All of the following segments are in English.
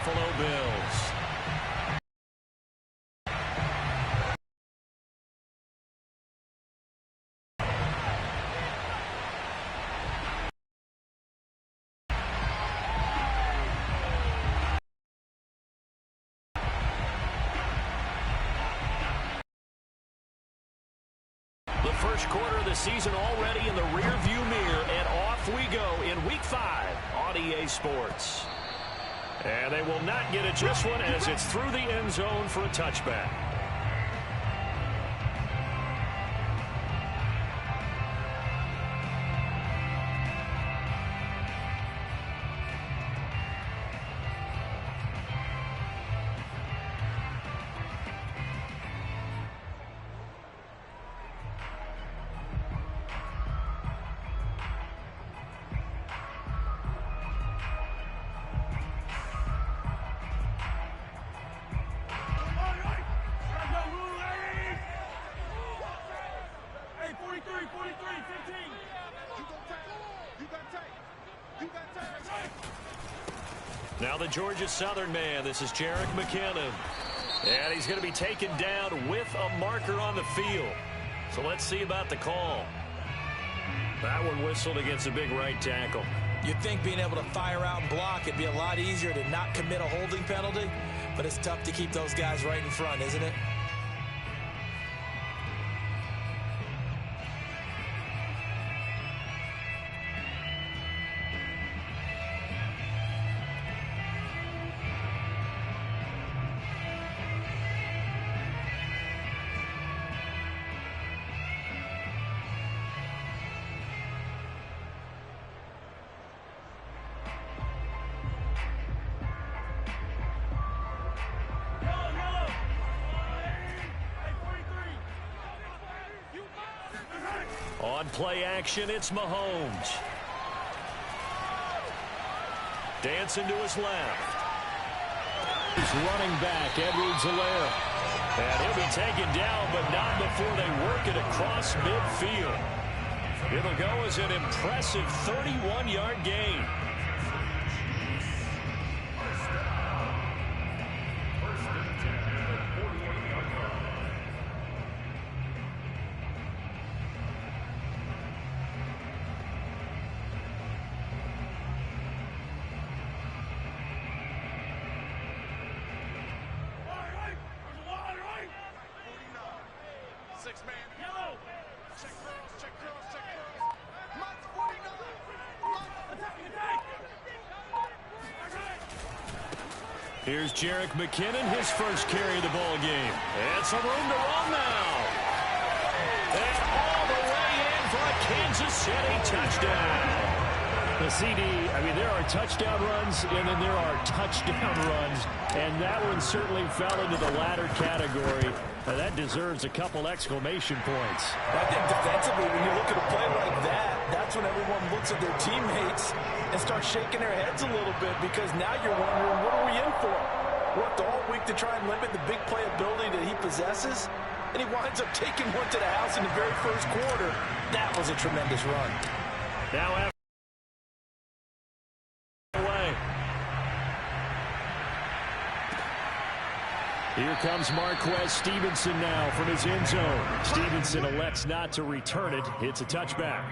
Buffalo Bills. The first quarter of the season already in the rearview mirror, and off we go in Week 5 on EA Sports. And they will not get it just one as it's through the end zone for a touchback. Now the Georgia Southern man, this is Jerick McKinnon. And he's going to be taken down with a marker on the field. So let's see about the call. That one whistled against a big right tackle. You'd think being able to fire out and block, it'd be a lot easier to not commit a holding penalty. But it's tough to keep those guys right in front, isn't it? On play action, it's Mahomes. Dancing to his left. He's running back, Edwards-Helaire. And he'll be taken down, but not before they work it across midfield. It'll go as an impressive 31-yard gain. Here's Jerick McKinnon, his first carry of the ball game. And some room to run now. And all the way in for a Kansas City touchdown. The CD, I mean, there are touchdown runs, and then there are touchdown runs. And that one certainly fell into the latter category. That deserves a couple exclamation points. I think defensively, when you look at a play like that, that's when everyone looks at their teammates and starts shaking their heads a little bit, because now you're wondering, what are we in for? Worked all week to try and limit the big play ability that he possesses, and he winds up taking one to the house in the very first quarter. That was a tremendous run. Now after here comes Marquez Stevenson now from his end zone. Stevenson elects not to return it. It's a touchback.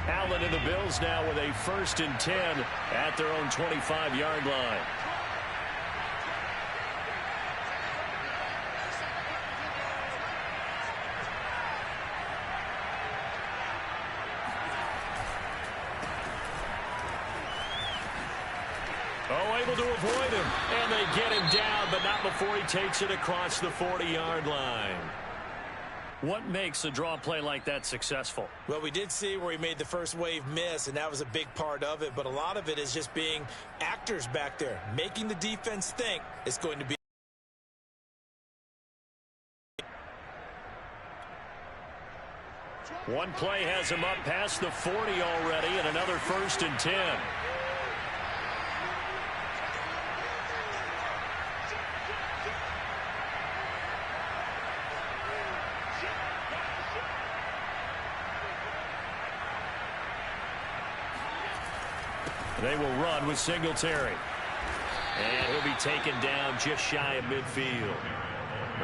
Allen and the Bills now with a 1st and 10 at their own 25-yard line. Able to avoid him, and they get him down, but not before he takes it across the 40-yard line. What makes a draw play like that successful? Well, we did see where he made the first wave miss, and that was a big part of it, but a lot of it is just being actors back there, making the defense think it's going to be. One play has him up past the 40 already, and another 1st and 10. They will run with Singletary. And he'll be taken down just shy of midfield.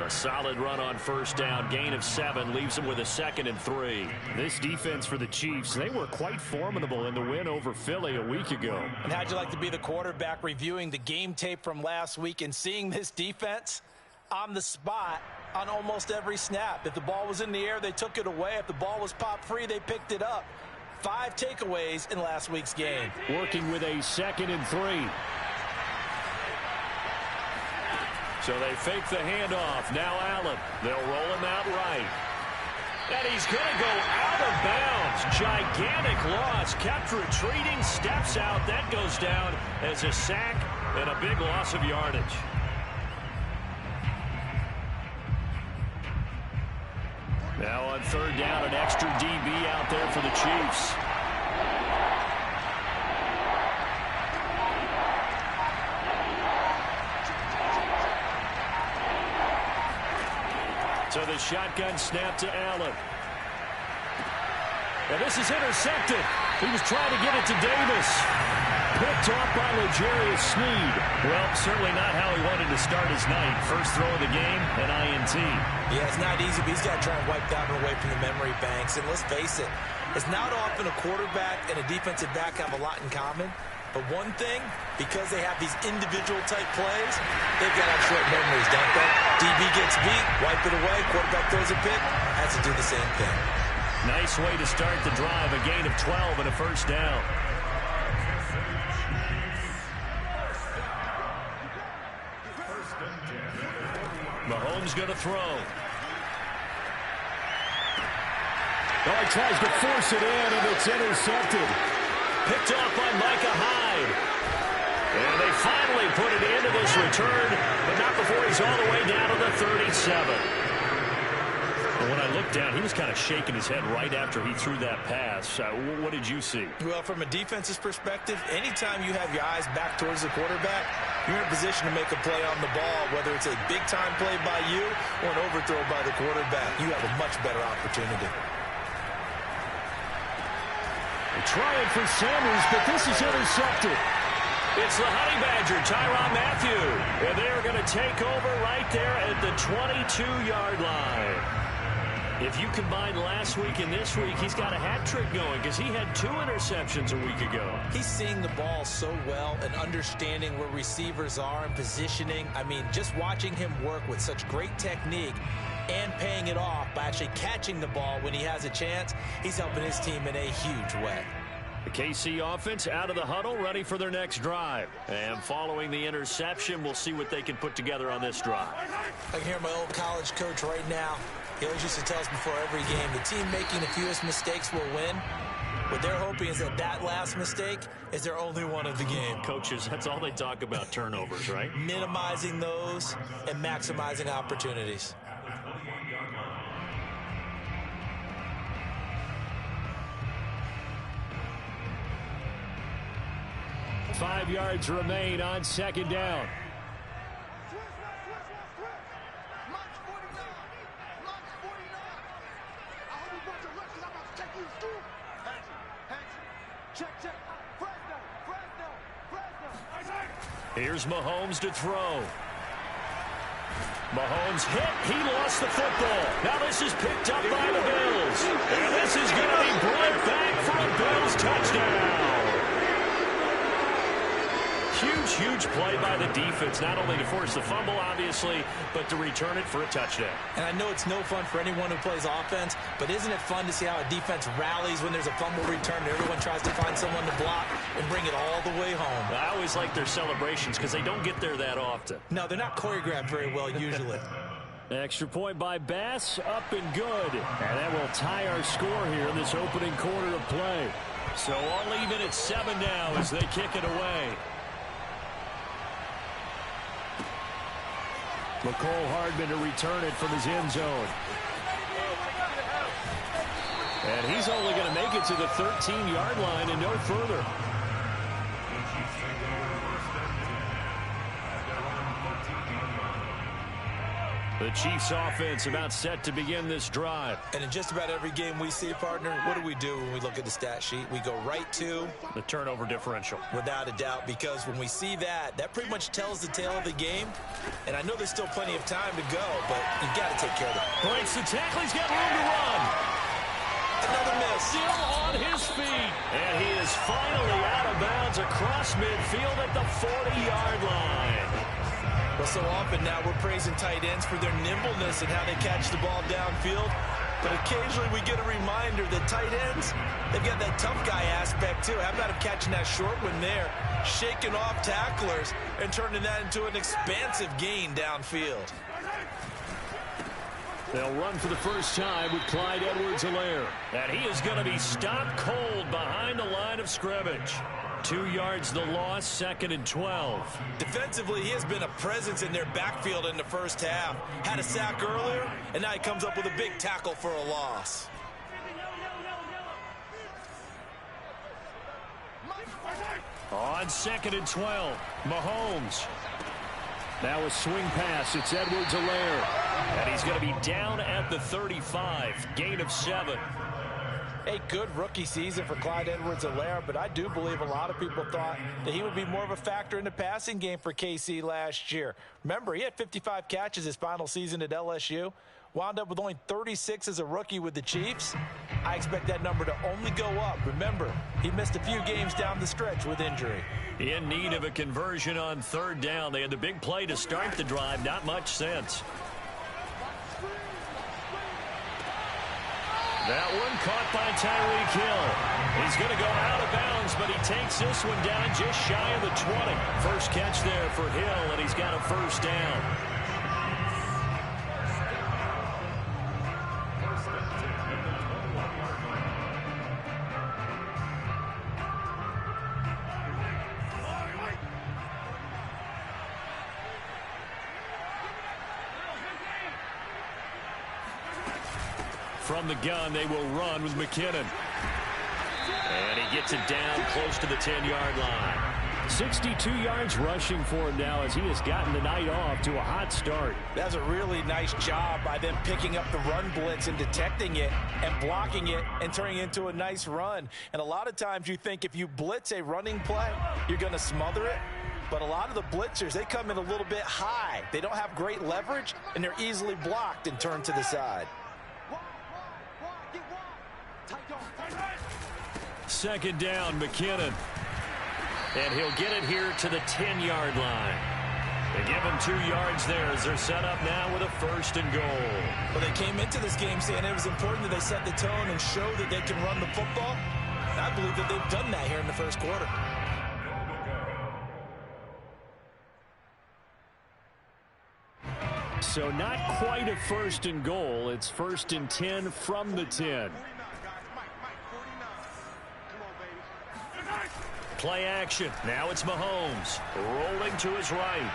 A solid run on first down. Gain of 7 leaves them with a 2nd and 3. This defense for the Chiefs, they were quite formidable in the win over Philly a week ago. And how'd you like to be the quarterback reviewing the game tape from last week and seeing this defense on the spot on almost every snap? If the ball was in the air, they took it away. If the ball was popped free, they picked it up. 5 takeaways in last week's game. Working with a 2nd and 3. So they fake the handoff. Now Allen. They'll roll him out right. And he's going to go out of bounds. Gigantic loss. Kept retreating. Steps out. That goes down as a sack and a big loss of yardage. Now on 3rd down, an extra DB out there for the Chiefs. So the shotgun snap to Allen. And this is intercepted. He was trying to get it to Davis. Picked off by L'Jarius Sneed. Well, certainly not how he wanted to start his night. First throw of the game, an INT. Yeah, it's not easy, but he's got to try and wipe that one away from the memory banks. And let's face it, it's not often a quarterback and a defensive back have a lot in common. But one thing, because they have these individual type plays, they've got to have short memories, don't they? DB gets beat, wipe it away, quarterback throws a pick, has to do the same thing. Nice way to start the drive, a gain of 12 and a first down. Mahomes going to throw. Oh, he tries to force it in, and it's intercepted. Picked off by Micah Hyde. And they finally put it into this return, but not before he's all the way down to the 37. And when I looked down, he was kind of shaking his head right after he threw that pass. What did you see? Well, from a defense's perspective, anytime you have your eyes back towards the quarterback, you're in a position to make a play on the ball, whether it's a big-time play by you or an overthrow by the quarterback. You have a much better opportunity. Trying for Sanders, but this is intercepted. It's the Honey Badger, Tyrann Mathieu. And they are going to take over right there at the 22-yard line. If you combine last week and this week, he's got a hat trick going because he had 2 interceptions a week ago. He's seeing the ball so well and understanding where receivers are and positioning. I mean, just watching him work with such great technique and paying it off by actually catching the ball when he has a chance, he's helping his team in a huge way. The KC offense out of the huddle, ready for their next drive. And following the interception, we'll see what they can put together on this drive. I can hear my old college coach right now. He always used to tell us before every game, the team making the fewest mistakes will win. What they're hoping is that that last mistake is their only one of the game. Coaches, that's all they talk about, turnovers, right? Minimizing those and maximizing opportunities. 5 yards remain on 2nd down. Here's Mahomes to throw. Mahomes hit. He lost the football. Now this is picked up by the Bills. And this is going to be brought back for a Bills touchdown. Huge play by the defense, not only to force the fumble, obviously, but to return it for a touchdown. And I know it's no fun for anyone who plays offense, but isn't it fun to see how a defense rallies when there's a fumble return and everyone tries to find someone to block and bring it all the way home? I always like their celebrations because they don't get there that often. No, they're not choreographed very well usually. Extra point by Bass, up and good. And that will tie our score here in this opening quarter of play. So all even at 7 now as they kick it away. McCole Hardman to return it from his end zone. And he's only going to make it to the 13-yard line and no further. The Chiefs offense about set to begin this drive. And in just about every game we see, partner, what do when we look at the stat sheet? We go right to the turnover differential. Without a doubt, because when we see that, that pretty much tells the tale of the game. And I know there's still plenty of time to go, but you've got to take care of it. Breaks the tackle. He's got room to run. Another miss. Still on his feet. And he is finally out of bounds across midfield at the 40-yard line. Well, so often now we're praising tight ends for their nimbleness and how they catch the ball downfield. But occasionally we get a reminder that tight ends, they've got that tough guy aspect too. How about him catching that short one there, shaking off tacklers, and turning that into an expansive gain downfield. They'll run for the first time with Clyde Edwards-Helaire. And he is going to be stopped cold behind the line of scrimmage. 2 yards the loss, 2nd and 12. Defensively, he has been a presence in their backfield in the first half. Had a sack earlier, and now he comes up with a big tackle for a loss. On 2nd and 12, Mahomes. Now a swing pass. It's Edwards-Helaire. And he's going to be down at the 35. Gain of 7. A good rookie season for Clyde Edwards-Helaire, but I do believe a lot of people thought that he would be more of a factor in the passing game for KC last year. Remember, he had 55 catches his final season at LSU. Wound up with only 36 as a rookie with the Chiefs. I expect that number to only go up. Remember, he missed a few games down the stretch with injury. In need of a conversion on 3rd down. They had the big play to start the drive. Not much sense. That one caught by Tyreek Hill. He's going to go out of bounds, but he takes this one down just shy of the 20. First catch there for Hill, and he's got a first down. From the gun, they will run with McKinnon. And he gets it down close to the 10-yard line. 62 yards rushing for him now as he has gotten the night off to a hot start. That's a really nice job by them picking up the run blitz and detecting it and blocking it and turning it into a nice run. And a lot of times you think if you blitz a running play, you're going to smother it. But a lot of the blitzers, they come in a little bit high. They don't have great leverage, and they're easily blocked and turned to the side. 2nd down, McKinnon. And he'll get it here to the 10-yard line. They give him 2 yards there as they're set up now with a 1st and goal. Well, they came into this game saying it was important that they set the tone and show that they can run the football. And I believe that they've done that here in the first quarter. So not quite a 1st and goal. It's 1st and 10 from the 10. Play action. Now it's Mahomes. Rolling to his right.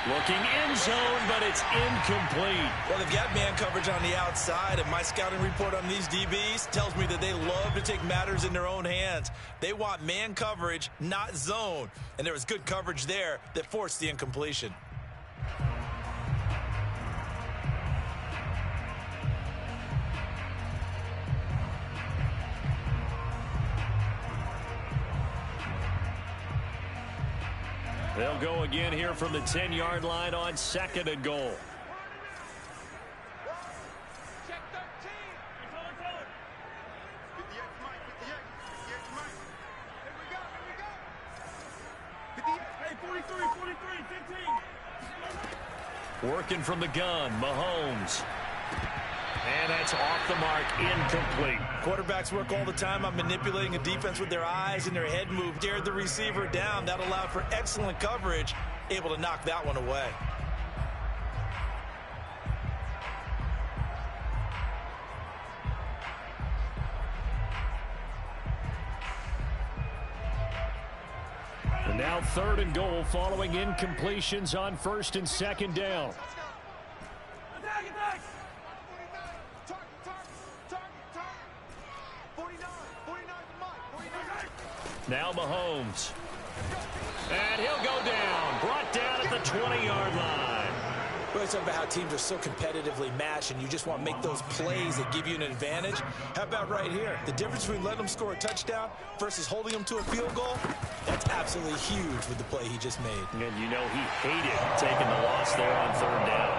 Looking in zone, but it's incomplete. Well, they've got man coverage on the outside, and my scouting report on these DBs tells me that they love to take matters in their own hands. They want man coverage, not zone. And there was good coverage there that forced the incompletion. They'll go again here from the 10-yard line on 2nd and goal. Working from the gun, Mahomes. And that's off the mark, incomplete. Quarterbacks work all the time on manipulating a defense with their eyes and their head move. Dared the receiver down. That allowed for excellent coverage. Able to knock that one away. And now 3rd and goal following incompletions on 1st and 2nd down. Now Mahomes. And he'll go down. Brought down at the 20-yard line. We always talk about how teams are so competitively matched, and you just want to make those plays that give you an advantage. How about right here? The difference between letting them score a touchdown versus holding them to a field goal, that's absolutely huge with the play he just made. And you know he hated taking the loss there on third down.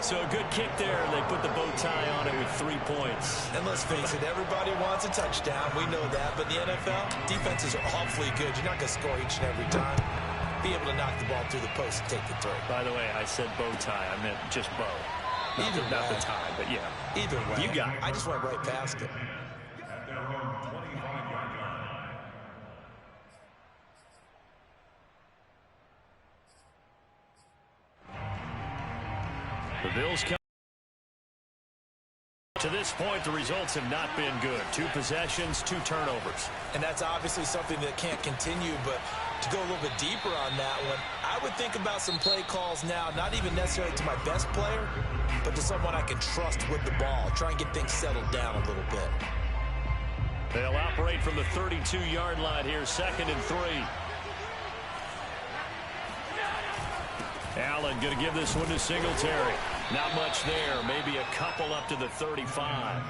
So a good kick there. They put the bow tie on it with 3 points. And let's face it, everybody wants a touchdown. We know that. But in the NFL, defenses are awfully good. You're not going to score each and every time. Be able to knock the ball through the post and take the throw. By the way, I said bow tie. I meant just bow. Not the tie, but yeah. Either way. You got it. I just went right past it. The Bills come. To this point, the results have not been good. 2 possessions, 2 turnovers. And that's obviously something that can't continue, but to go a little bit deeper on that one, I would think about some play calls now, not even necessarily to my best player, but to someone I can trust with the ball. Try and get things settled down a little bit. They'll operate from the 32-yard line here, 2nd and 3. Allen going to give this one to Singletary. Not much there. Maybe a couple up to the 35.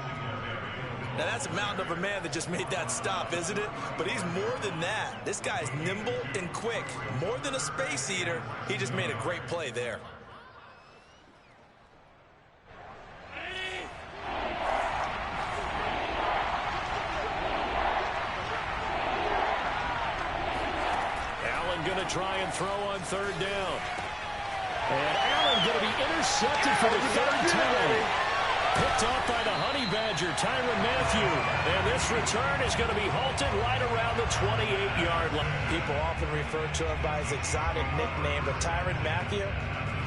Now, that's a mountain of a man that just made that stop, isn't it? But he's more than that. This guy's nimble and quick. More than a space eater. He just made a great play there. Allen going to try and throw on 3rd down. And Allen going to be intercepted for the 3rd time. Picked off by the Honey Badger, Tyrann Mathieu. And this return is going to be halted right around the 28-yard line. People often refer to him by his exotic nickname, but Tyrann Mathieu,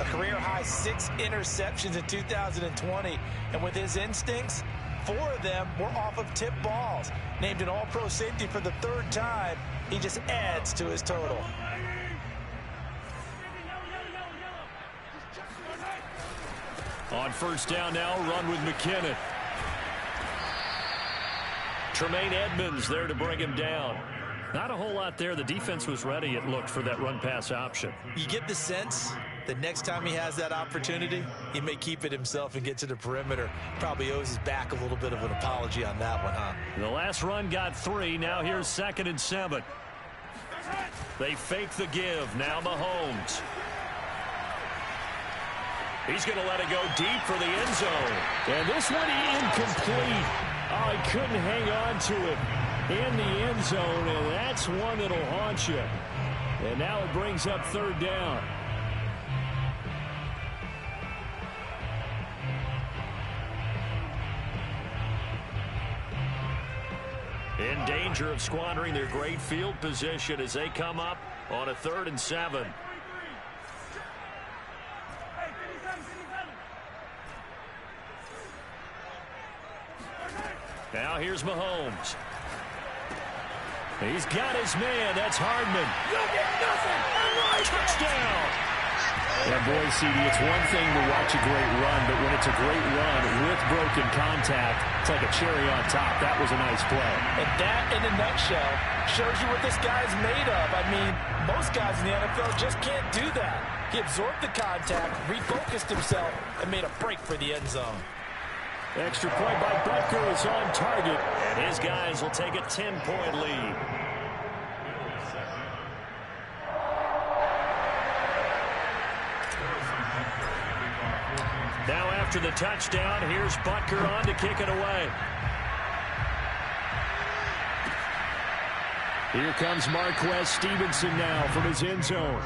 a career-high 6 interceptions in 2020. And with his instincts, 4 of them were off of tip balls. Named an all-pro safety for the 3rd time, he just adds to his total. On 1st down now, run with McKinnon. Tremaine Edmonds there to bring him down. Not a whole lot there. The defense was ready, it looked, for that run-pass option. You get the sense that next time he has that opportunity, he may keep it himself and get to the perimeter. Probably owes his back a little bit of an apology on that one, huh? The last run got 3. Now here's 2nd and 7. They fake the give. Now Mahomes. He's going to let it go deep for the end zone. And this one incomplete. Oh, he couldn't hang on to it in the end zone, and that's one that'll haunt you. And now it brings up 3rd down. In danger of squandering their great field position as they come up on a 3rd and 7. Now here's Mahomes. He's got his man. That's Hardman. You'll get nothing. Touchdown. And boy, CD, it's one thing to watch a great run, but when it's a great run with broken contact, it's like a cherry on top. That was a nice play. And that, in a nutshell, shows you what this guy's made of. I mean, most guys in the NFL just can't do that. He absorbed the contact, refocused himself, and made a break for the end zone. Extra point by Butker is on target, and his guys will take a 10-point lead. Now after the touchdown, here's Butker on to kick it away. Here comes Marquez Stevenson now from his end zone.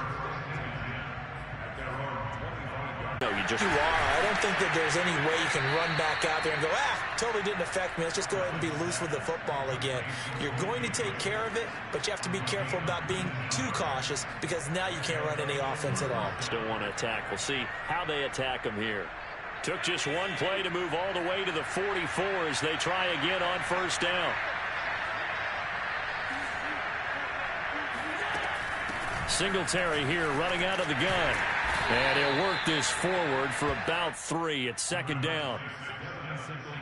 You are. I don't think that there's any way you can run back out there and go, totally didn't affect me. Let's just go ahead and be loose with the football again. You're going to take care of it, but you have to be careful about being too cautious because now you can't run any offense at all. Still want to attack. We'll see how they attack him here. Took just one play to move all the way to the 44 as they try again on 1st down. Singletary here running out of the gun. And he'll work this forward for about 3 at 2nd down.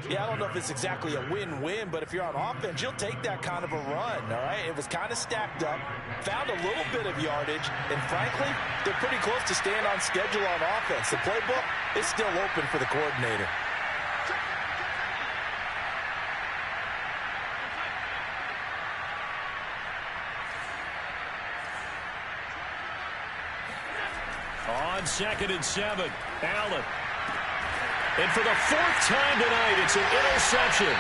Yeah, I don't know if it's exactly a win-win, but if you're on offense, you'll take that kind of a run, all right? It was kind of stacked up, found a little bit of yardage, and frankly, they're pretty close to staying on schedule on offense. The playbook is still open for the coordinator. On 2nd and 7, Allen. And for the 4th time tonight, it's an interception.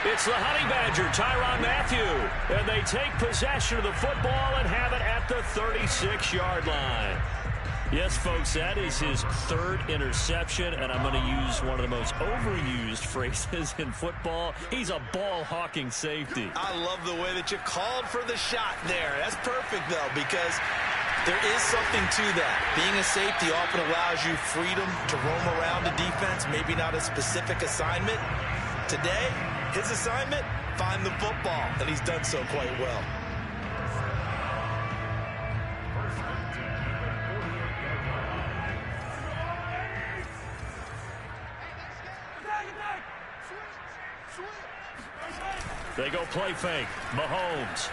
It's the Honey Badger, Tyrann Mathieu. And they take possession of the football and have it at the 36-yard line. Yes, folks, that is his 3rd interception, and I'm going to use one of the most overused phrases in football. He's a ball-hawking safety. I love the way that you called for the shot there. That's perfect, though, because there is something to that. Being a safety often allows you freedom to roam around the defense, maybe not a specific assignment. Today, his assignment, find the football, and he's done so quite well. They go play fake. Mahomes.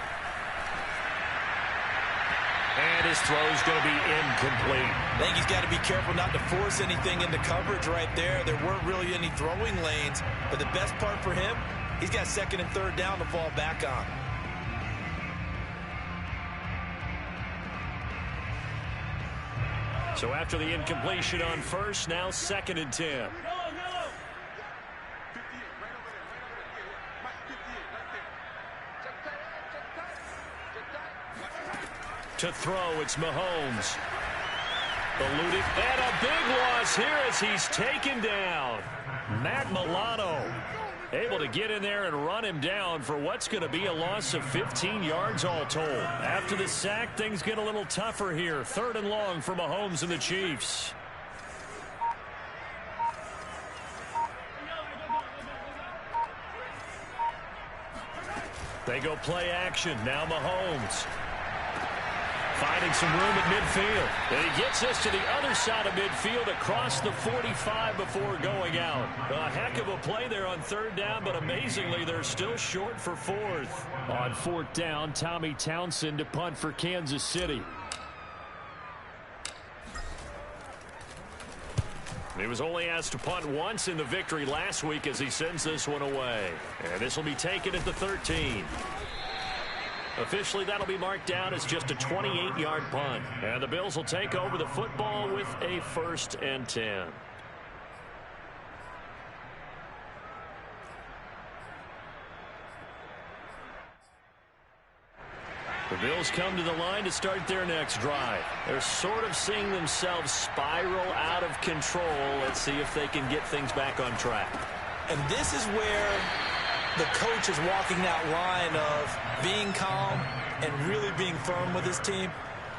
And his throw's going to be incomplete. I think he's got to be careful not to force anything into coverage right there. There weren't really any throwing lanes, but the best part for him, he's got 2nd and 3rd down to fall back on. So after the incompletion on 1st, now 2nd and 10. To throw, it's Mahomes. Eluding, and a big loss here as he's taken down. Matt Milano able to get in there and run him down for what's going to be a loss of 15 yards all told. After the sack, things get a little tougher here. 3rd and long for Mahomes and the Chiefs. They go play action. Now Mahomes. Finding some room at midfield. And he gets us to the other side of midfield across the 45 before going out. A heck of a play there on 3rd down, but amazingly, they're still short for 4th. On 4th down, Tommy Townsend to punt for Kansas City. He was only asked to punt once in the victory last week as he sends this one away. And this will be taken at the 13. Officially, that'll be marked down as just a 28-yard punt. And the Bills will take over the football with a 1st and 10. The Bills come to the line to start their next drive. They're sort of seeing themselves spiral out of control. Let's see if they can get things back on track. And this is where the coach is walking that line of being calm and really being firm with his team.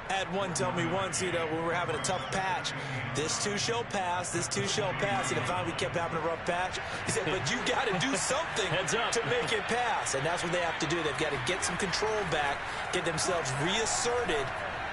I had one tell me once, when we were having a tough patch, this too shall pass, this too shall pass. And finally we kept having a rough patch. He said, but you got to do something to make it pass. And that's what they have to do. They've got to get some control back, get themselves reasserted,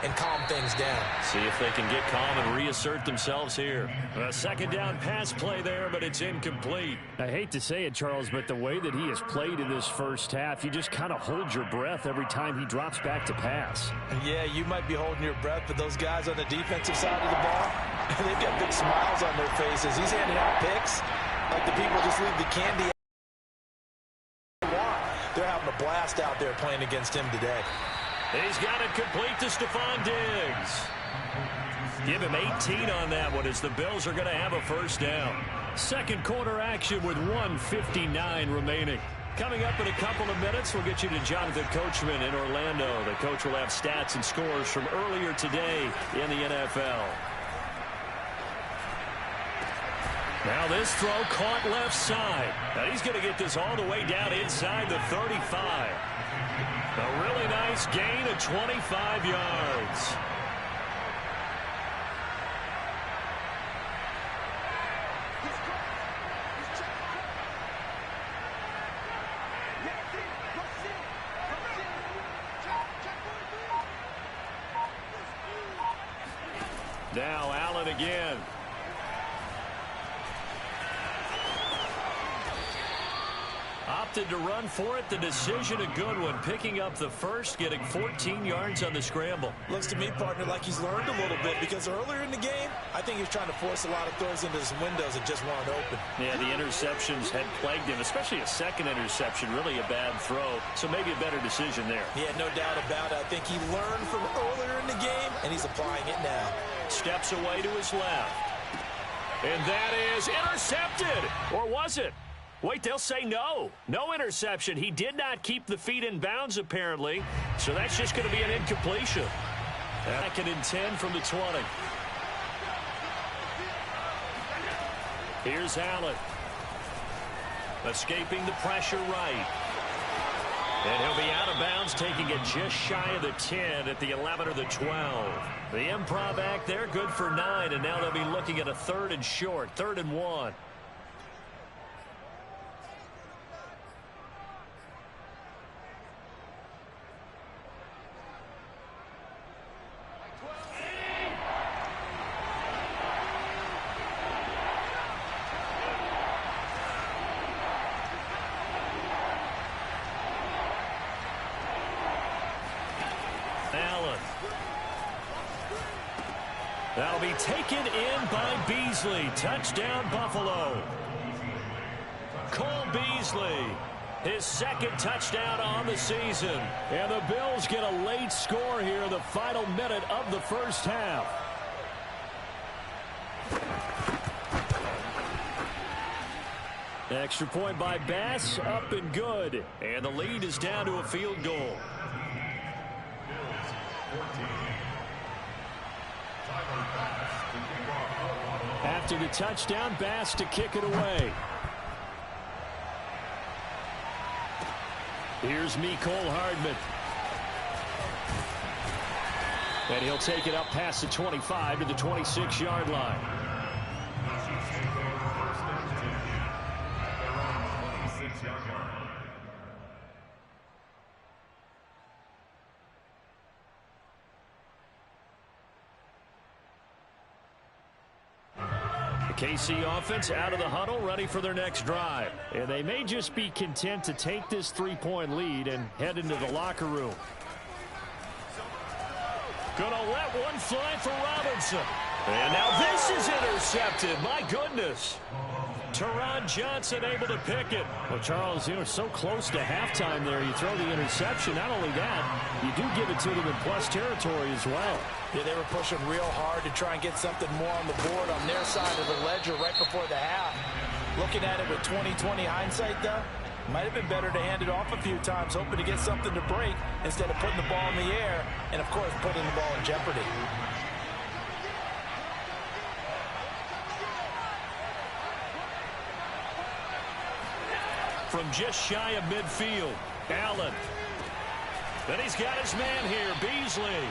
and calm things down. See if they can get calm and reassert themselves here. A 2nd down pass play there, but it's incomplete. I hate to say it, Charles, but the way that he has played in this 1st half, you just kind of hold your breath every time he drops back to pass. Yeah, you might be holding your breath, but those guys on the defensive side of the ball, they've got big smiles on their faces. He's handing out picks like the people just leave the candy out. They're having a blast out there playing against him today. He's got it complete to Stephon Diggs. Give him 18 on that one as the Bills are going to have a 1st down. 2nd quarter action with 1:59 remaining. Coming up in a couple of minutes, we'll get you to Jonathan Coachman in Orlando. The coach will have stats and scores from earlier today in the NFL. Now this throw caught left side. Now he's going to get this all the way down inside the 35. A really nice gain of 25 yards. Now Allen again. Opted to run for it. The decision a good one. Picking up the first, getting 14 yards on the scramble. Looks to me, partner, like he's learned a little bit because earlier in the game, I think he was trying to force a lot of throws into his windows that just weren't open. Yeah, the interceptions had plagued him, especially a second interception. Really a bad throw, so maybe a better decision there. Yeah, no doubt about it. I think he learned from earlier in the game, and he's applying it now. Steps away to his left. And that is intercepted. Or was it? Wait, they'll say no. No interception. He did not keep the feet in bounds, apparently. So that's just going to be an incompletion. 2nd and 10 from the 20. Here's Allen. Escaping the pressure right. And he'll be out of bounds, taking it just shy of the 10 at the 11 or the 12. The improv act there, good for 9, and now they'll be looking at a 3rd and short, 3rd and 1. That'll be taken in by Beasley. Touchdown, Buffalo. Cole Beasley, his 2nd touchdown on the season. And the Bills get a late score here in the final minute of the first half. Extra point by Bass, up and good. And the lead is down to a field goal. After the touchdown, Bass to kick it away. Here's Mecole Hardman. And he'll take it up past the 25 to the 26-yard line. KC offense out of the huddle, ready for their next drive. And they may just be content to take this 3-point lead and head into the locker room. Gonna let one fly for Robinson. And now this is intercepted. My goodness. Teron Johnson able to pick it. Well, Charles, so close to halftime there. You throw the interception. Not only that, you do give it to them in plus territory as well. Yeah, they were pushing real hard to try and get something more on the board on their side of the ledger right before the half. Looking at it with 20/20 hindsight, though, might have been better to hand it off a few times, hoping to get something to break instead of putting the ball in the air and, of course, putting the ball in jeopardy. From just shy of midfield, Allen. Then he's got his man here, Beasley.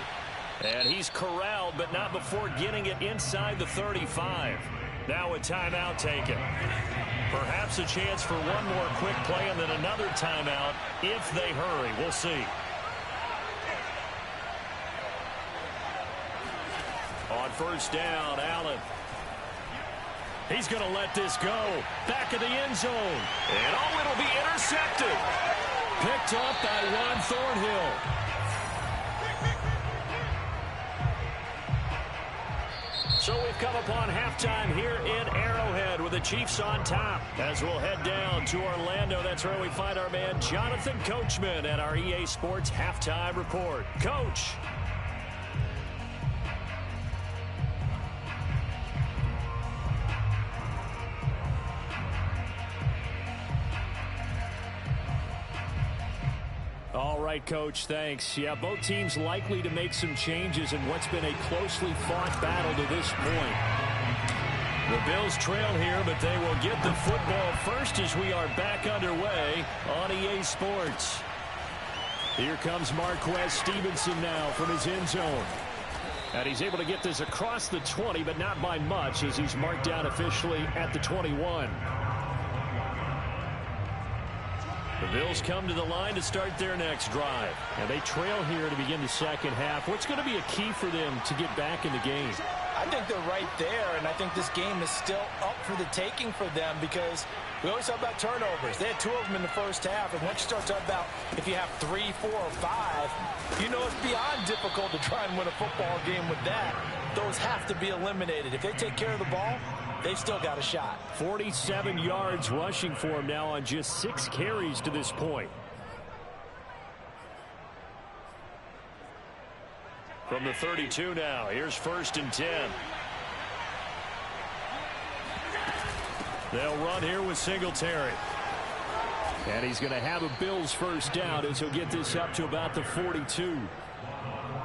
And he's corralled, but not before getting it inside the 35. Now a timeout taken. Perhaps a chance for one more quick play and then another timeout if they hurry. We'll see. On first down, Allen. He's going to let this go. Back of the end zone. And it'll be intercepted. Picked up by Juan Thornhill. So we've come upon halftime here in Arrowhead with the Chiefs on top. As we'll head down to Orlando, that's where we find our man Jonathan Coachman at our EA Sports Halftime Report. Coach. All right, Coach, thanks. Yeah, both teams likely to make some changes in what's been a closely fought battle to this point. The Bills trail here, but they will get the football first as we are back underway on EA Sports. Here comes Marquez Stevenson now from his end zone. And he's able to get this across the 20, but not by much as he's marked down officially at the 21. The Bills come to the line to start their next drive. And they trail here to begin the second half. What's going to be a key for them to get back in the game? I think they're right there, and I think this game is still up for the taking for them because we always talk about turnovers. They had 2 of them in the first half, and once you start talking about if you have 3, 4, or 5, you know it's beyond difficult to try and win a football game with that. Those have to be eliminated. If they take care of the ball, they've still got a shot. 47 yards rushing for him now on just 6 carries to this point. From the 32 now, here's 1st and 10. They'll run here with Singletary. And he's going to have a Bills first down as he'll get this up to about the 42.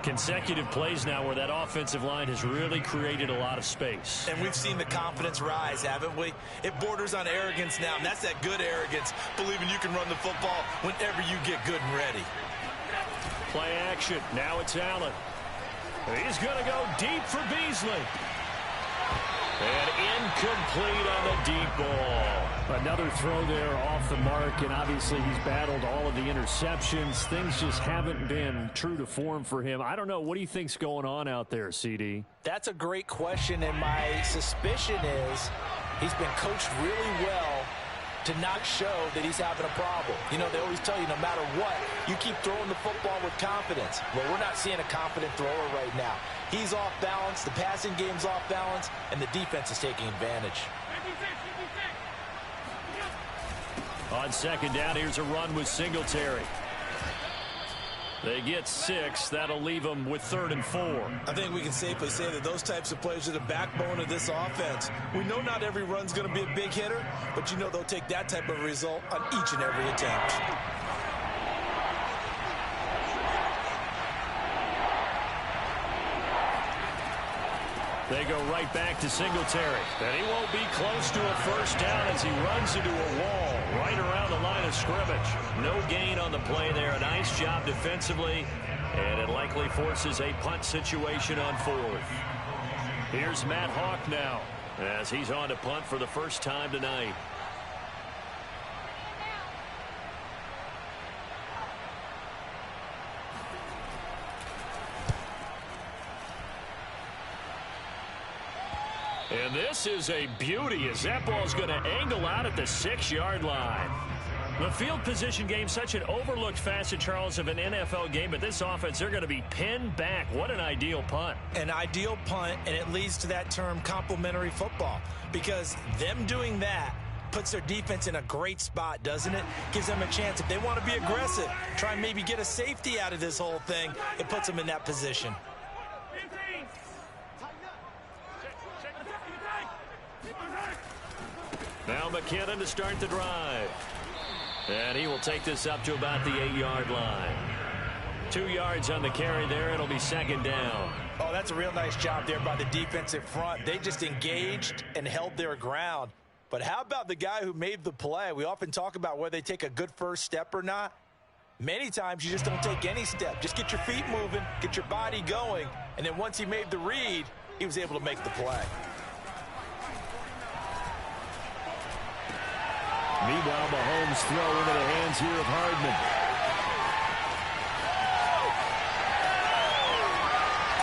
Consecutive plays now where that offensive line has really created a lot of space. And we've seen the confidence rise, haven't we? It borders on arrogance now, and that's that good arrogance, believing you can run the football whenever you get good and ready. Play action. Now it's Allen. He's going to go deep for Beasley. And incomplete on the deep ball. Another throw there off the mark, and obviously he's battled all of the interceptions. Things just haven't been true to form for him. I don't know. What do you think's going on out there, CD? That's a great question, and my suspicion is he's been coached really well to not show that he's having a problem. You know, they always tell you no matter what, you keep throwing the football with confidence. Well, we're not seeing a confident thrower right now. He's off balance, the passing game's off balance, and the defense is taking advantage. On 2nd down, here's a run with Singletary. They get 6. That'll leave them with 3rd and 4. I think we can safely say that those types of players are the backbone of this offense. We know not every run's going to be a big hitter, but you know they'll take that type of result on each and every attempt. They go right back to Singletary. And he won't be close to a first down as he runs into a wall right around the line of scrimmage. No gain on the play there. A nice job defensively. And it likely forces a punt situation on 4th. Here's Matt Hawk now as he's on to punt for the first time tonight. And this is a beauty as that ball's going to angle out at the 6-yard line. The field position game, such an overlooked facet, Charles, of an NFL game, but this offense, they're going to be pinned back. What an ideal punt. An ideal punt, and it leads to that term complementary football, because them doing that puts their defense in a great spot, doesn't it? Gives them a chance. If they want to be aggressive, try and maybe get a safety out of this whole thing, it puts them in that position. Now McKinnon to start the drive. And he will take this up to about the 8-yard line. 2 yards on the carry there. It'll be 2nd down. Oh, that's a real nice job there by the defensive front. They just engaged and held their ground. But how about the guy who made the play? We often talk about whether they take a good first step or not. Many times you just don't take any step. Just get your feet moving, get your body going, and then once he made the read, he was able to make the play. Meanwhile, Mahomes throw into the hands here of Hardman.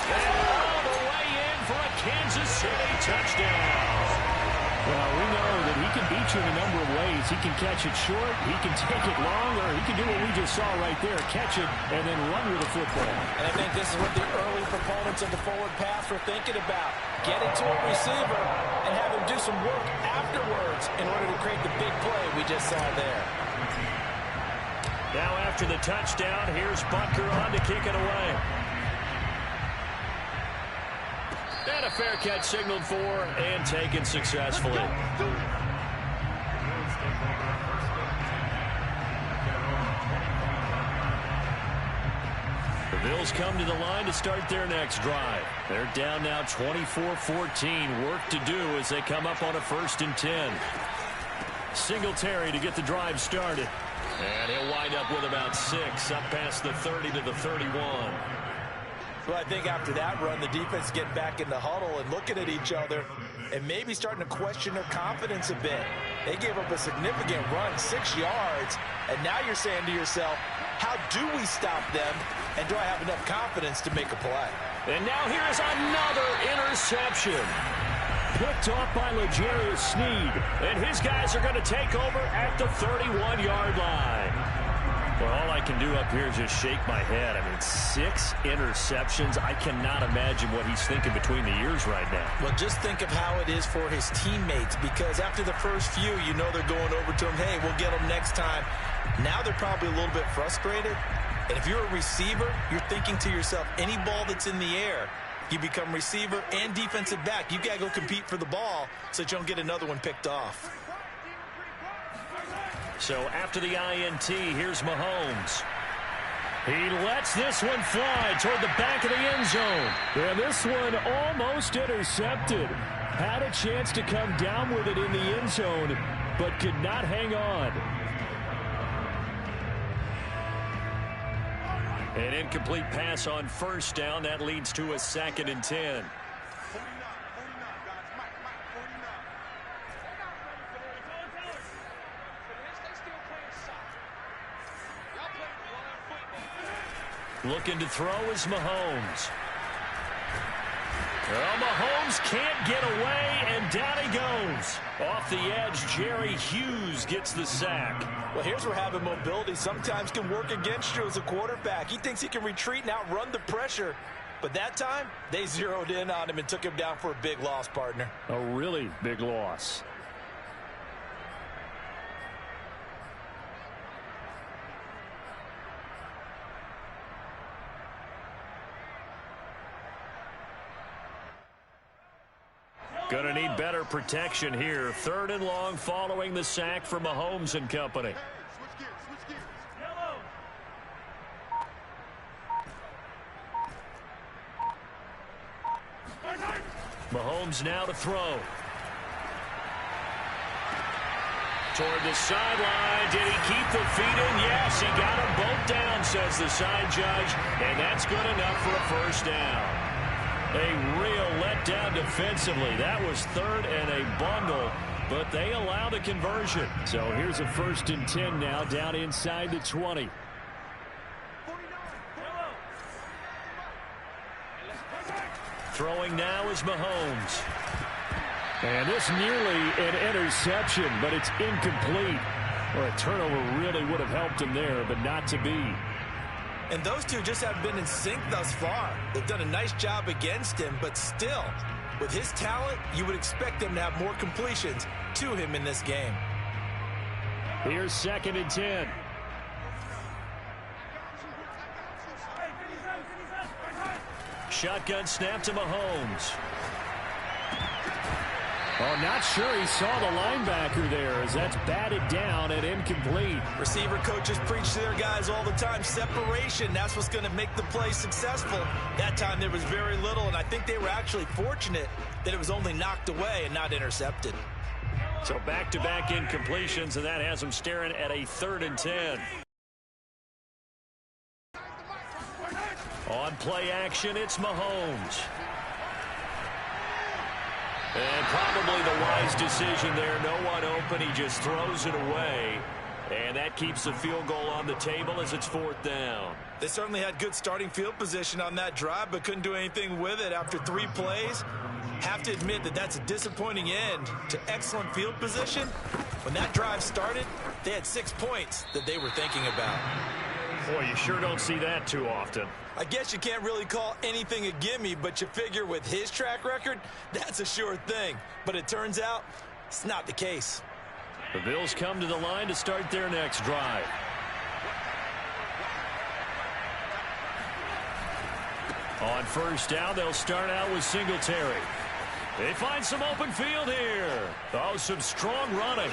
And all the way in for a Kansas City touchdown. Well, we know that he can beat you in a number of ways. He can catch it short, he can take it long, or he can do what we just saw right there, catch it and then run with the football. And I think this is what the early proponents of the forward pass were thinking about. Get it to a receiver and have him do some work afterwards in order to create the big play we just saw there. Now after the touchdown, here's Butker on to kick it away. And a fair catch signaled for and taken successfully. The Bills come to the line to start their next drive. They're down now 24-14. Work to do as they come up on a 1st and 10. Singletary to get the drive started. And he'll wind up with about 6 up past the 30 to the 31. Well, I think after that run, the defense getting back in the huddle and looking at each other and maybe starting to question their confidence a bit. They gave up a significant run, 6 yards, and now you're saying to yourself, how do we stop them, and do I have enough confidence to make a play? And now here is another interception. Picked off by L'Jarius Sneed. And his guys are going to take over at the 31-yard line. Well, all I can do up here is just shake my head. I mean, 6 interceptions. I cannot imagine what he's thinking between the ears right now. Well, just think of how it is for his teammates, because after the first few, you know they're going over to him, hey, we'll get him next time. Now they're probably a little bit frustrated. And if you're a receiver, you're thinking to yourself, any ball that's in the air, you become receiver and defensive back. You've got to go compete for the ball so that you don't get another one picked off. So after the INT, here's Mahomes. He lets this one fly toward the back of the end zone. And this one almost intercepted. Had a chance to come down with it in the end zone, but could not hang on. An incomplete pass on first down. That leads to a 2nd and 10. Looking to throw is Mahomes. Well, Mahomes can't get away, and down he goes. Off the edge, Jerry Hughes gets the sack. Well, here's where having mobility sometimes can work against you as a quarterback. He thinks he can retreat and outrun the pressure. But that time, they zeroed in on him and took him down for a big loss, partner. A really big loss. Going to need better protection here. 3rd and long following the sack from Mahomes and company. Mahomes now to throw. Toward the sideline. Did he keep the feet in? Yes, he got them both down, says the side judge. And that's good enough for a first down. A real letdown defensively. That was 3rd and a bundle, but they allow the conversion. So here's a 1st and 10 now down inside the 20. Throwing now is Mahomes. And this nearly an interception, but it's incomplete. Or a turnover really would have helped him there, but not to be. And those two just haven't been in sync thus far. They've done a nice job against him, but still, with his talent, you would expect them to have more completions to him in this game. Here's 2nd and 10. Shotgun snap to Mahomes. Oh, not sure he saw the linebacker there as that's batted down and incomplete. Receiver coaches preach to their guys all the time. Separation, that's what's going to make the play successful. That time there was very little, and I think they were actually fortunate that it was only knocked away and not intercepted. So back-to-back incompletions, and that has them staring at a 3rd and 10. On play action, it's Mahomes. And probably the wise decision there. No one open. He just throws it away. And that keeps the field goal on the table as it's 4th down. They certainly had good starting field position on that drive, but couldn't do anything with it after 3 plays. Have to admit that that's a disappointing end to excellent field position. When that drive started, they had 6 points that they were thinking about. Boy, you sure don't see that too often. I guess you can't really call anything a gimme, but you figure with his track record, that's a sure thing. But it turns out it's not the case. The Bills come to the line to start their next drive. On first down, they'll start out with Singletary. They find some open field here. Oh, some strong running.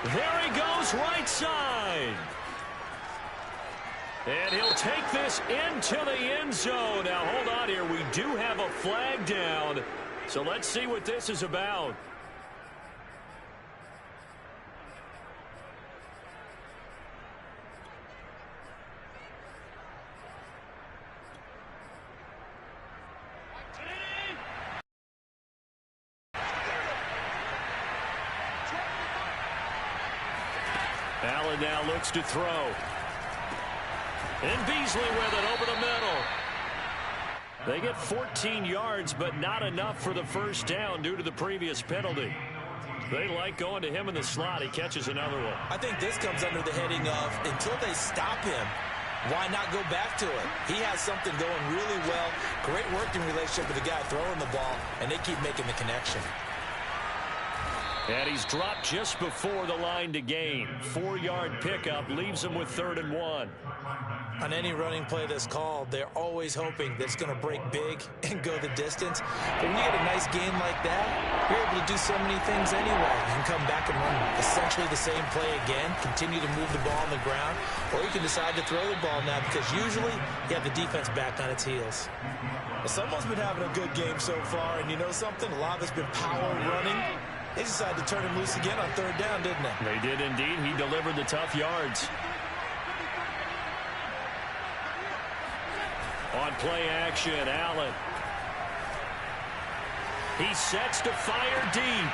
There he goes, right side. And he'll take this into the end zone. Now, hold on here. We do have a flag down. So let's see what this is about. Allen now looks to throw. And Beasley with it over the middle. They get 14 yards, but not enough for the first down due to the previous penalty. They like going to him in the slot. He catches another one. I think this comes under the heading of until they stop him, why not go back to it? He has something going really well. Great working relationship with the guy throwing the ball, and they keep making the connection. And he's dropped just before the line to gain. 4-yard pickup leaves him with 3rd and 1. On any running play that's called, they're always hoping that it's going to break big and go the distance. But when you get a nice game like that, you're able to do so many things anyway. You can come back and run essentially the same play again, continue to move the ball on the ground, or you can decide to throw the ball now because usually you have the defense back on its heels. Well, someone's been having a good game so far, and you know something? A lot of it's been power running. They decided to turn him loose again on 3rd down, didn't they? They did indeed. He delivered the tough yards. On play action, Allen. He sets to fire deep.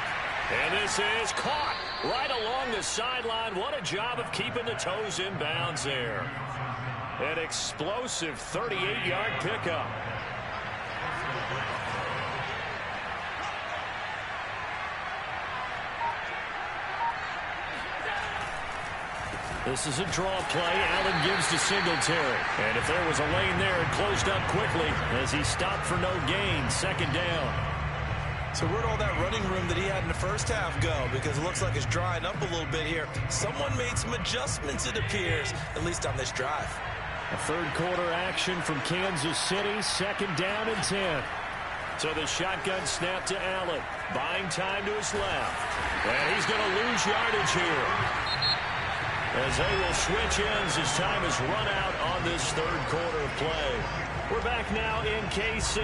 And this is caught right along the sideline. What a job of keeping the toes in bounds there. An explosive 38-yard pickup. This is a draw play. Allen gives to Singletary. And if there was a lane there, it closed up quickly as he stopped for no gain. 2nd down. So where'd all that running room that he had in the first half go? Because it looks like it's drying up a little bit here. Someone made some adjustments, it appears, at least on this drive. A 3rd quarter action from Kansas City. 2nd down and 10. So the shotgun snap to Allen. Buying time to his left. And he's going to lose yardage here, as they will switch ends as time has run out on this 3rd quarter of play. We're back now in KC.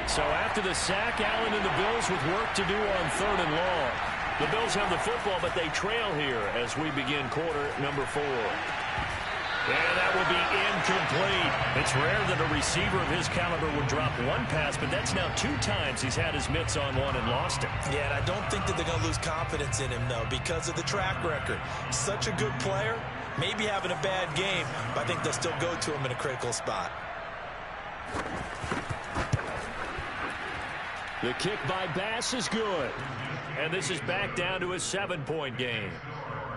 So after the sack, Allen and the Bills with work to do on 3rd and long. The Bills have the football, but they trail here as we begin quarter number 4. And that will be incomplete. It's rare that a receiver of his caliber would drop one pass, but that's now 2 times he's had his mitts on one and lost it. Yeah, and I don't think that they're going to lose confidence in him, though, because of the track record. Such a good player, maybe having a bad game, but I think they'll still go to him in a critical spot. The kick by Bass is good. And this is back down to a 7-point game.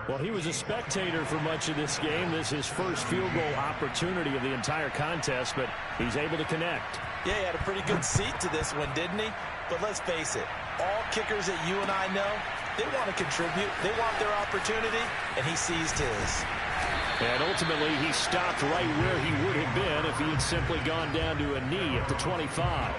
Well, he was a spectator for much of this game. This is his first field goal opportunity of the entire contest, but he's able to connect. Yeah, he had a pretty good seat to this one, didn't he? But let's face it, all kickers that you and I know, they want to contribute. They want their opportunity, and he seized his. And ultimately, he stopped right where he would have been if he had simply gone down to a knee at the 25.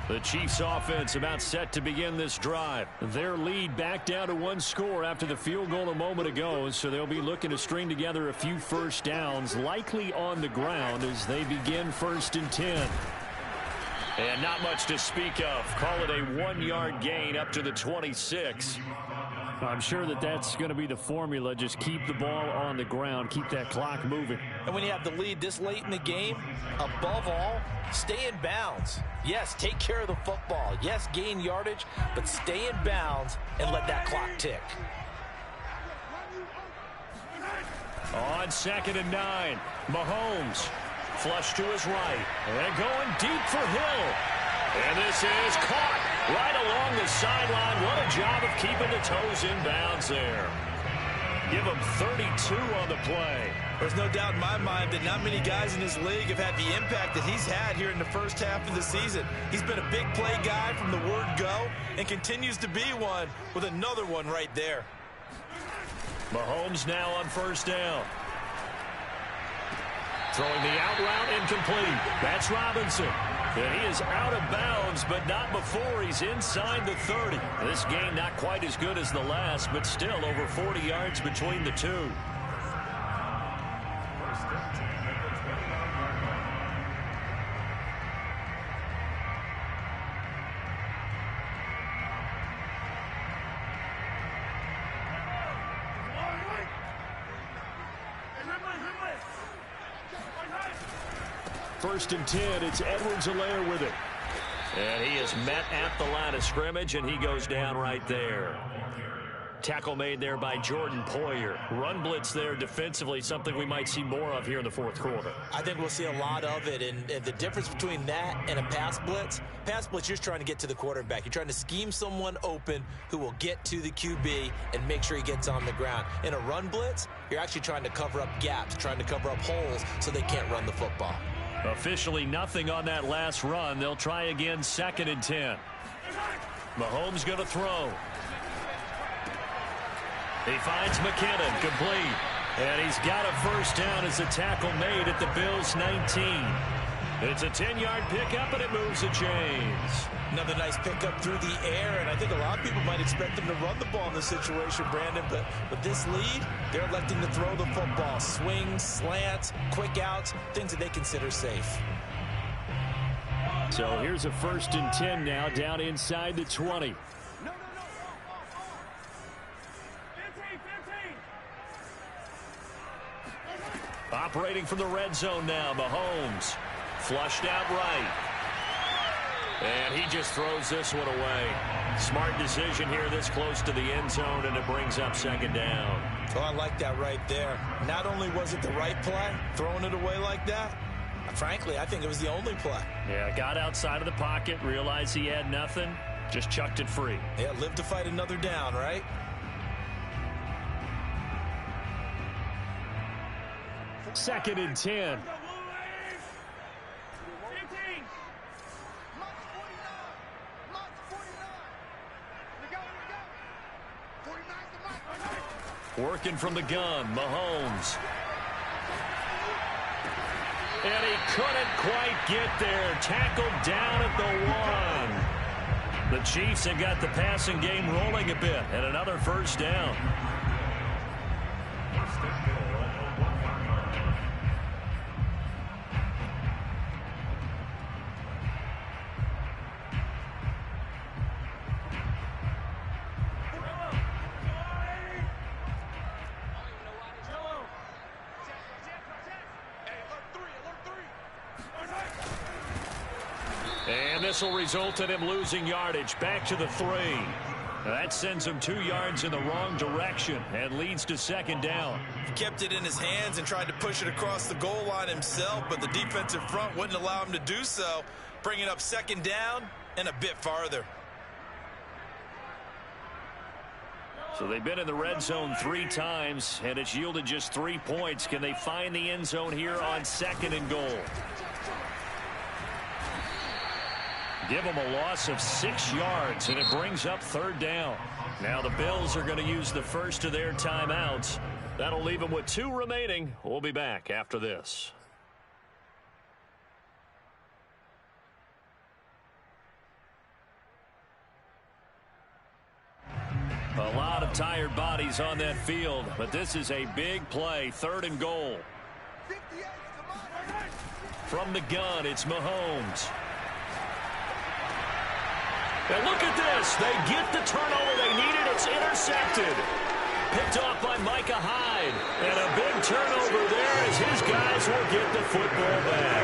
The Chiefs offense about set to begin this drive. Their lead back down to 1 score after the field goal a moment ago, so they'll be looking to string together a few first downs, likely on the ground as they begin 1st and 10. And not much to speak of. Call it a 1-yard gain up to the 26. I'm sure that that's going to be the formula. Just keep the ball on the ground. Keep that clock moving. And when you have the lead this late in the game, above all, stay in bounds. Yes, take care of the football. Yes, gain yardage, but stay in bounds and let that clock tick. On 2nd and 9, Mahomes flush to his right. And going deep for Hill. And this is caught right along the sideline. What a job of keeping the toes in bounds there. Give him 32 on the play. There's no doubt in my mind that not many guys in this league have had the impact that he's had here in the first half of the season. He's been a big play guy from the word go and continues to be one with another one right there. Mahomes now on 1st down. Throwing the out route incomplete. That's Robinson. And he is out of bounds, but not before he's inside the 30. This game not quite as good as the last, but still over 40 yards between the two. First and 10, it's Edwards-Helaire with it. And he is met at the line of scrimmage, and he goes down right there. Tackle made there by Jordan Poyer. Run blitz there defensively, something we might see more of here in the fourth quarter. I think we'll see a lot of it, and the difference between that and a pass blitz, you're just trying to get to the quarterback. You're trying to scheme someone open who will get to the QB and make sure he gets on the ground. In a run blitz, you're actually trying to cover up gaps, trying to cover up holes so they can't run the football. Officially nothing on that last run. They'll try again, 2nd and 10. Mahomes going to throw. He finds McKinnon, complete. And he's got a first down as a tackle made at the Bills' 19. It's a 10-yard pickup, and it moves the chains. Another nice pickup through the air, and I think a lot of people might expect them to run the ball in this situation, Brandon, but with this lead, they're electing to throw the football. Swings, slants, quick outs, things that they consider safe. So here's a 1st and 10 now, down inside the 20. Operating from the red zone now, Mahomes. Flushed out right. And he just throws this one away. Smart decision here this close to the end zone, and it brings up 2nd down. Oh, I like that right there. Not only was it the right play, throwing it away like that, frankly, I think it was the only play. Yeah, got outside of the pocket, realized he had nothing, just chucked it free. Yeah, live to fight another down, right? Second and 10. Working from the gun, Mahomes. And he couldn't quite get there. Tackled down at the 1. The Chiefs have got the passing game rolling a bit, and another first down. And this will result in him losing yardage back to the 3. That sends him 2 yards in the wrong direction and leads to 2nd down. He kept it in his hands and tried to push it across the goal line himself, but the defensive front wouldn't allow him to do so, bringing up 2nd down and a bit farther. So they've been in the red zone 3 times, and it's yielded just 3 points. Can they find the end zone here on 2nd and goal? Give them a loss of 6 yards, and it brings up 3rd down. Now the Bills are going to use the first of their timeouts. That'll leave them with 2 remaining. We'll be back after this. A lot of tired bodies on that field, but this is a big play. 3rd and goal. From the gun, it's Mahomes. And look at this. They get the turnover they needed. It's intercepted. Picked off by Micah Hyde. And a big turnover there as his guys will get the football back.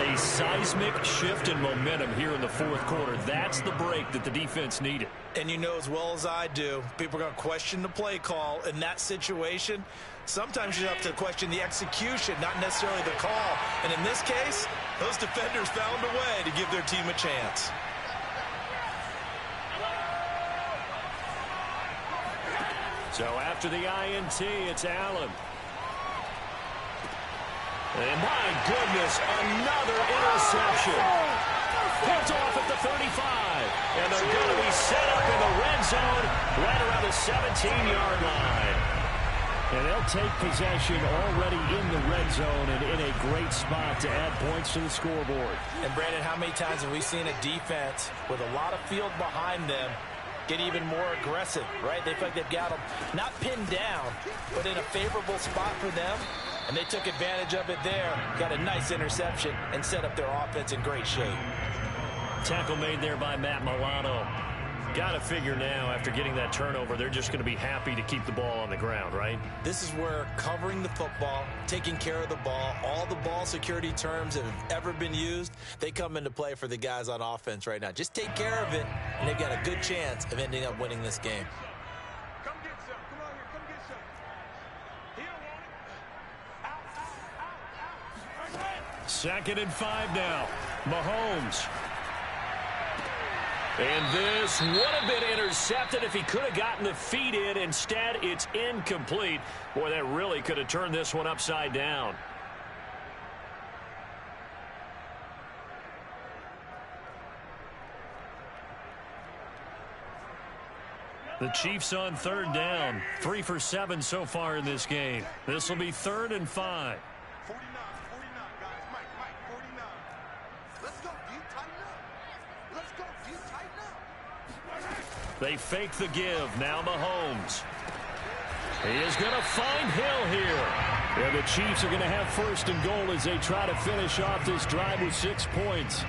A seismic shift in momentum here in the 4th quarter. That's the break that the defense needed. And you know as well as I do, people are going to question the play call in that situation. Sometimes you have to question the execution, not necessarily the call. And in this case, those defenders found a way to give their team a chance. So after the INT, it's Allen. And my goodness, another interception. Picked off at the 35. And they're going to be set up in the red zone right around the 17-yard line. And they'll take possession already in the red zone and in a great spot to add points to the scoreboard. And Brandon, how many times have we seen a defense with a lot of field behind them get even more aggressive, right? They feel like they've got them not pinned down, but in a favorable spot for them. And they took advantage of it there, got a nice interception, and set up their offense in great shape. Tackle made there by Matt Milano. Got to figure now, after getting that turnover, they're just going to be happy to keep the ball on the ground, right? This is where covering the football, taking care of the ball, all the ball security terms that have ever been used, they come into play for the guys on offense right now. Just take care of it, and they've got a good chance of ending up winning this game. Come get some. Come on here. Come get some. He don't want it. Out. 2nd and 5 now. Mahomes. And this would have been intercepted if he could have gotten the feet in. Instead, it's incomplete. Boy, that really could have turned this one upside down. The Chiefs on 3rd down. 3 for 7 so far in this game. This will be 3rd and 5. 49, guys. Mike, 49. Let's go, D. Tighten up. Let's go, D. Tighten up. They fake the give. Now Mahomes. He is going to find Hill here. Yeah, the Chiefs are going to have 1st and goal as they try to finish off this drive with 6 points.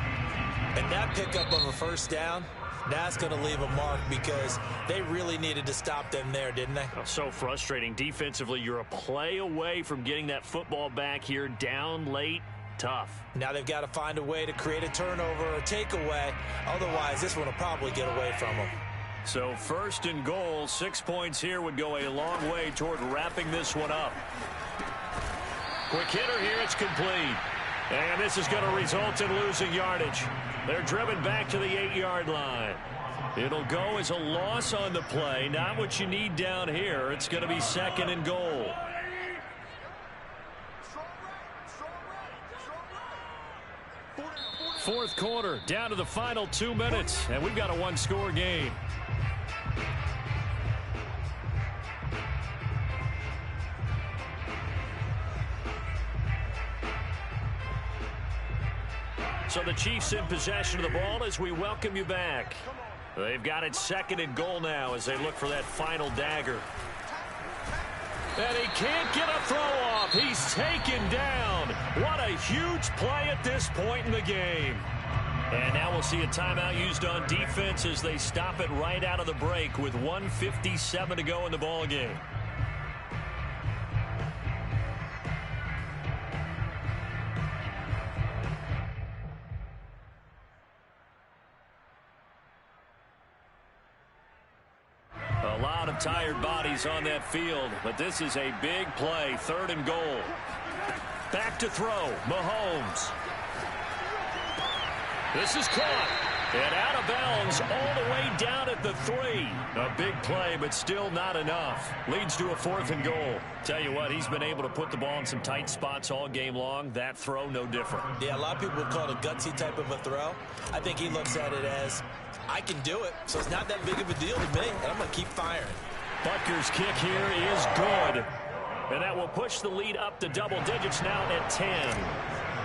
And that pickup of a 1st down, that's going to leave a mark because they really needed to stop them there, didn't they? Oh, so frustrating. Defensively, you're a play away from getting that football back here, down late. Tough. Now they've got to find a way to create a turnover or takeaway. Otherwise, this one will probably get away from them. So 1st and goal, 6 points here would go a long way toward wrapping this one up. Quick hitter here, it's complete. And this is going to result in losing yardage. They're driven back to the 8-yard line. It'll go as a loss on the play. Not what you need down here. It's going to be 2nd and goal. 4th quarter, down to the final 2 minutes. And we've got a 1-score game. So the Chiefs in possession of the ball as we welcome you back. They've got it 2nd and goal now as they look for that final dagger. And he can't get a throw off. He's taken down. What a huge play at this point in the game. And now we'll see a timeout used on defense as they stop it right out of the break with 1:57 to go in the ball game. A lot of tired bodies on that field, but this is a big play. 3rd and goal. Back to throw. Mahomes. This is caught. And out of bounds all the way down at the 3. A big play, but still not enough. Leads to a 4th and goal. Tell you what, he's been able to put the ball in some tight spots all game long. That throw, no different. Yeah, a lot of people would call it a gutsy type of a throw. I think he looks at it as, I can do it, so it's not that big of a deal to me, and I'm going to keep firing. Butker's kick here is good. And that will push the lead up to double digits now at 10.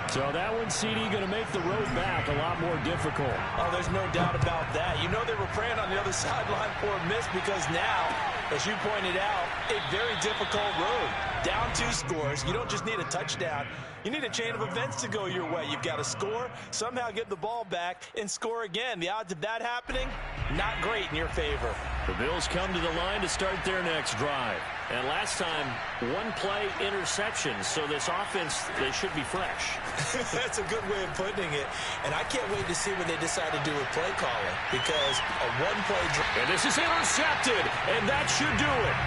So that one, CD, going to make the road back a lot more difficult. Oh, there's no doubt about that. You know they were praying on the other sideline for a miss because now, as you pointed out, a very difficult road. Down 2 scores. You don't just need a touchdown. You need a chain of events to go your way. You've got to score, somehow get the ball back, and score again. The odds of that happening, not great in your favor. The Bills come to the line to start their next drive. And last time, 1-play interception. So this offense, they should be fresh. That's a good way of putting it. And I can't wait to see what they decide to do with play calling. Because a 1-play drive. And this is intercepted. And that should do it.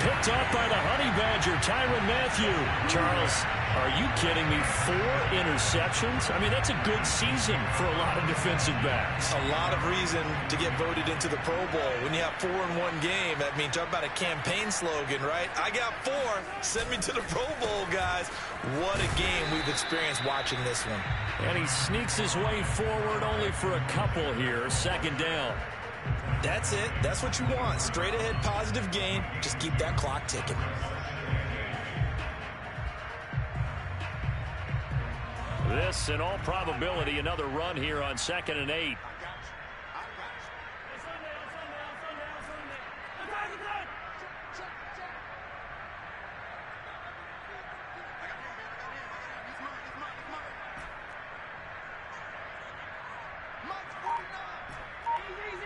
Picked off by the Honey Badger, Tyrann Mathieu. Charles, are you kidding me? 4 interceptions? I mean, that's a good season for a lot of defensive backs. A lot of reason to get voted into the Pro Bowl. When you have 4 in one game, I mean, talk about a campaign slogan, right? I got 4. Send me to the Pro Bowl, guys. What a game we've experienced watching this one. And he sneaks his way forward only for a couple here. 2nd down. That's it. That's what you want. Straight ahead positive gain. Just keep that clock ticking. This, in all probability, another run here on 2nd and 8.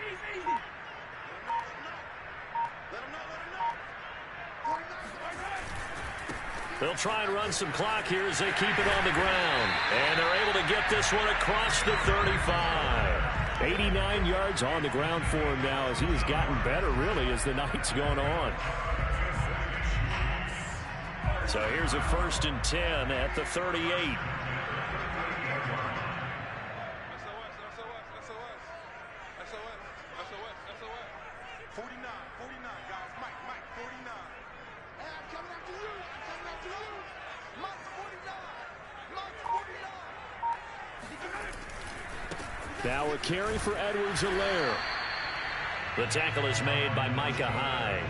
Easy. They'll try and run some clock here as they keep it on the ground. And they're able to get this one across the 35. 89 yards on the ground for him now as he has gotten better, really, as the night's gone on. So here's a 1st and 10 at the 38. Now a carry for Edwards-Helaire. The tackle is made by Micah Hyde.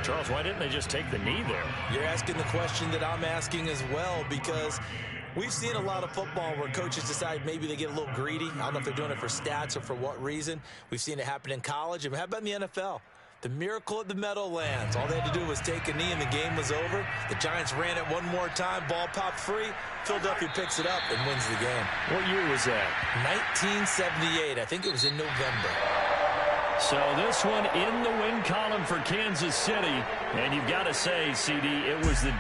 Charles, why didn't they just take the knee there? You're asking the question that I'm asking as well, because we've seen a lot of football where coaches decide maybe they get a little greedy. I don't know if they're doing it for stats or for what reason. We've seen it happen in college. And how about in the NFL? The miracle at the Meadowlands. All they had to do was take a knee and the game was over. The Giants ran it one more time. Ball popped free. Philadelphia picks it up and wins the game. What year was that? 1978. I think it was in November. So this one in the win column for Kansas City. And you've got to say, CD, it was the